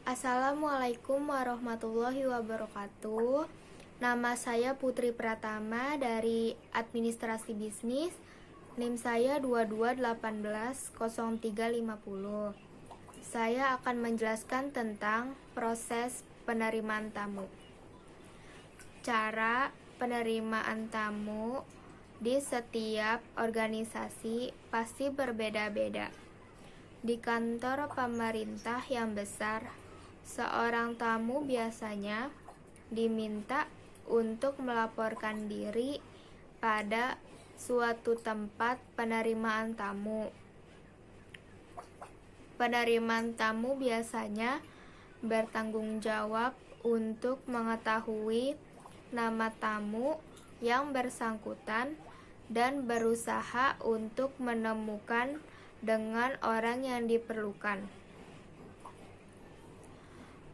Assalamualaikum warahmatullahi wabarakatuh. Nama saya Putri Pratama dari Administrasi Bisnis. NIM saya 22180350. Saya akan menjelaskan tentang proses penerimaan tamu. Cara penerimaan tamu di setiap organisasi pasti berbeda-beda. Di kantor pemerintah yang besar, seorang tamu biasanya diminta untuk melaporkan diri pada suatu tempat penerimaan tamu. Penerimaan tamu biasanya bertanggung jawab untuk mengetahui nama tamu yang bersangkutan dan berusaha untuk menemukan dengan orang yang diperlukan.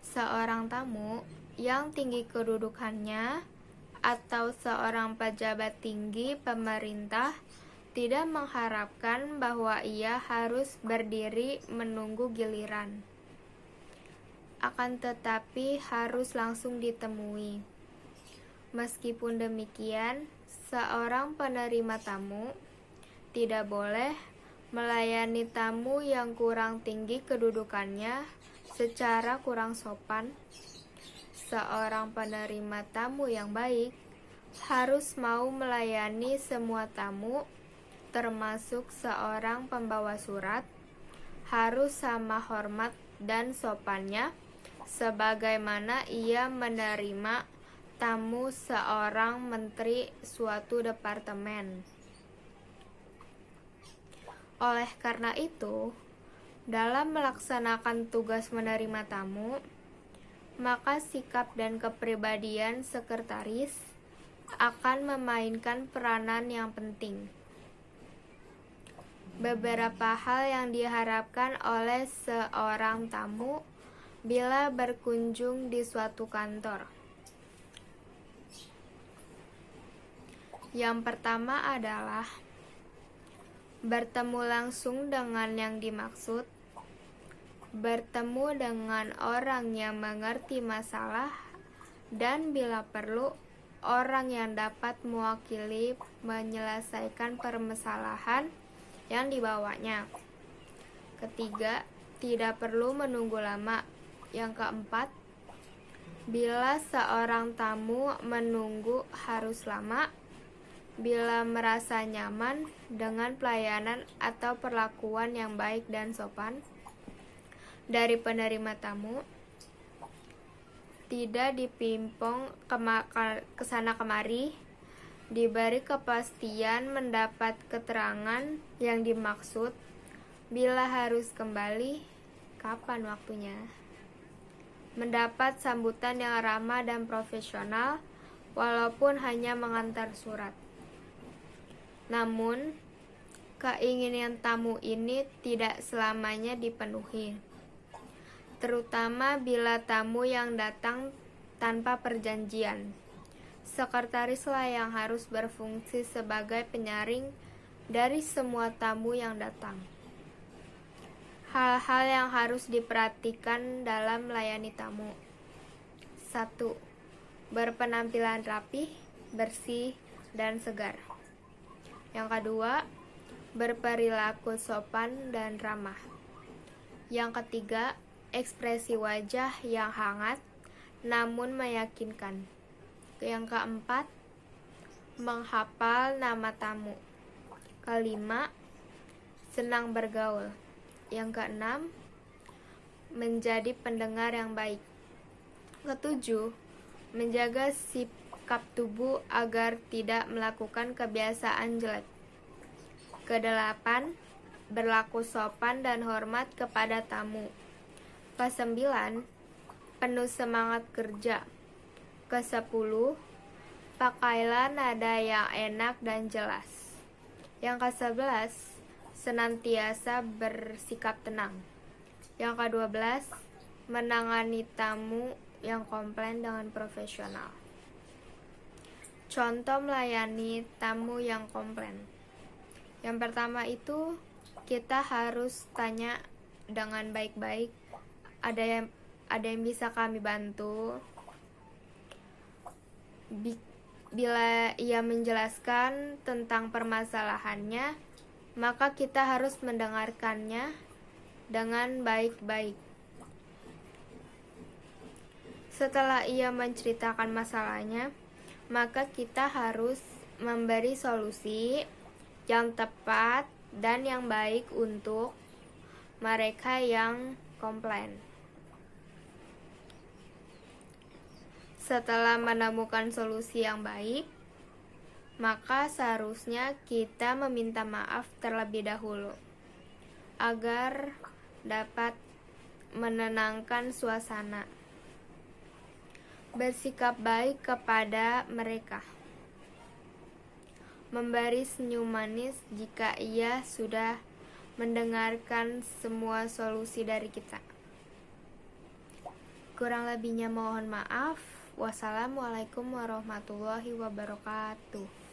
Seorang tamu yang tinggi kedudukannya atau seorang pejabat tinggi pemerintah tidak mengharapkan bahwa ia harus berdiri menunggu giliran. Akan tetapi harus langsung ditemui. Meskipun demikian, seorang penerima tamu tidak boleh melayani tamu yang kurang tinggi kedudukannya secara kurang sopan. Seorang penerima tamu yang baik harus mau melayani semua tamu, termasuk seorang pembawa surat, harus sama hormat dan sopannya sebagaimana ia menerima tamu seorang menteri suatu departemen. Oleh karena itu, dalam melaksanakan tugas menerima tamu, maka sikap dan kepribadian sekretaris akan memainkan peranan yang penting. Beberapa hal yang diharapkan oleh seorang tamu bila berkunjung di suatu kantor. Yang pertama adalah bertemu langsung dengan yang dimaksud, bertemu dengan orang yang mengerti masalah, dan bila perlu, orang yang dapat mewakili menyelesaikan permasalahan yang dibawanya. Ketiga, tidak perlu menunggu lama. Yang keempat, bila seorang tamu menunggu harus lama, bila merasa nyaman dengan pelayanan atau perlakuan yang baik dan sopan dari penerima tamu, tidak dipimpong kesana kemari, diberi kepastian mendapat keterangan yang dimaksud, bila harus kembali, kapan waktunya, mendapat sambutan yang ramah dan profesional, walaupun hanya mengantar surat. Namun, keinginan tamu ini tidak selamanya dipenuhi, terutama bila tamu yang datang tanpa perjanjian. Sekretarislah yang harus berfungsi sebagai penyaring dari semua tamu yang datang. Hal-hal yang harus diperhatikan dalam melayani tamu. 1. Berpenampilan rapih, bersih, dan segar. Yang kedua, berperilaku sopan dan ramah. Yang ketiga, ekspresi wajah yang hangat namun meyakinkan. Yang keempat, menghafal nama tamu. Kelima, senang bergaul. Yang keenam, menjadi pendengar yang baik. Ketujuh, menjaga sikap tubuh agar tidak melakukan kebiasaan jelek. Kedelapan, berlaku sopan dan hormat kepada tamu. Kesembilan, penuh semangat kerja. Kesepuluh, pakailah nada yang enak dan jelas. Yang kesebelas, senantiasa bersikap tenang. Yang kedua-belas, menangani tamu yang komplain dengan profesional. Contoh melayani tamu yang komplain. Yang pertama itu kita harus tanya dengan baik-baik, ada yang bisa kami bantu? Bila ia menjelaskan tentang permasalahannya, maka kita harus mendengarkannya dengan baik-baik. Setelah ia menceritakan masalahnya, maka kita harus memberi solusi yang tepat dan yang baik untuk mereka yang komplain. Setelah menemukan solusi yang baik, maka seharusnya kita meminta maaf terlebih dahulu agar dapat menenangkan suasana. Bersikap baik kepada mereka. Memberi senyum manis jika ia sudah mendengarkan semua solusi dari kita. Kurang lebihnya mohon maaf. Wassalamualaikum warahmatullahi wabarakatuh.